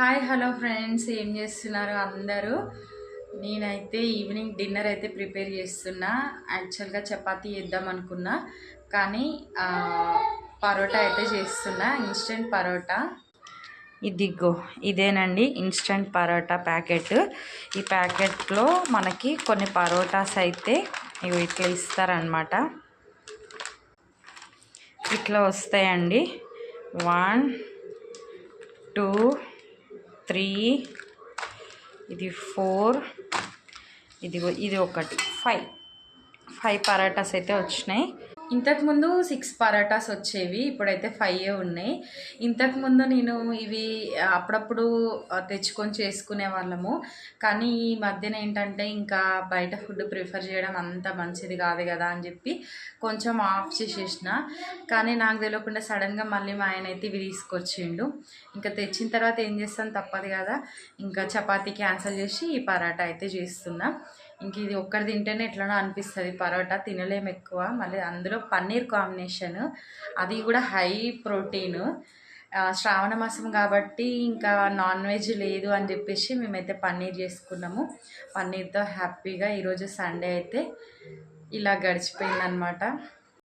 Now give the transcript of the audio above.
Hi hello friends, ఏం చేస్తున్నారు అందరూ? నేనైతే ఈవినింగ్ డిన్నర్ అయితే ప్రిపేర్ చేస్తున్నా. యాక్చువల్గా చపాతీ చేద్దాం అనుకున్నా, కానీ పరోటా అయితే చేస్తున్నా. ఇన్స్టెంట్ పరోటా. ఇదిగో ఇదేనండి ఇన్స్టెంట్ పరోటా ప్యాకెట్. ఈ ప్యాకెట్లో మనకి కొన్ని పరోటాస్ అయితే ఇవి ఇట్లా ఇస్తారనమాట. ఇట్లా వస్తాయండి. 1 2 3, ఇది 4, ఇది ఒకటి 5 పరాటాస్ అయితే వచ్చినాయి. ఇంతకుముందు 6 పరాటాస్ వచ్చేవి, ఇప్పుడైతే 5 ఉన్నాయి. ఇంతకుముందు నేను ఇవి అప్పుడప్పుడు తెచ్చుకొని చేసుకునే వాళ్ళము, కానీ ఈ మధ్యన ఏంటంటే ఇంకా బయట ఫుడ్ ప్రిఫర్ చేయడం అంత మంచిది కాదు కదా అని చెప్పి కొంచెం ఆఫ్ చేసేసిన. కానీ నాకు తెలియకుండా సడన్గా మళ్ళీ మా ఆయన అయితే ఇవి తీసుకొచ్చిండు. ఇంకా తెచ్చిన తర్వాత ఏం చేస్తాను, తప్పదు కదా. ఇంకా చపాతీ క్యాన్సిల్ చేసి ఈ పరాటా అయితే చేస్తున్నా. ఇంక ఇది ఒక్కటి తింటేనే ఎట్లనో అనిపిస్తుంది, పరోటా తినలేము ఎక్కువ. మళ్ళీ అందులో పన్నీర్ కాంబినేషన్, అది కూడా హై ప్రోటీన్. శ్రావణ మాసం కాబట్టి ఇంకా నాన్ వెజ్ లేదు అని చెప్పేసి మేమైతే పన్నీర్ చేసుకున్నాము. పన్నీర్తో హ్యాపీగా ఈరోజు సండే అయితే ఇలా గడిచిపోయిందనమాట.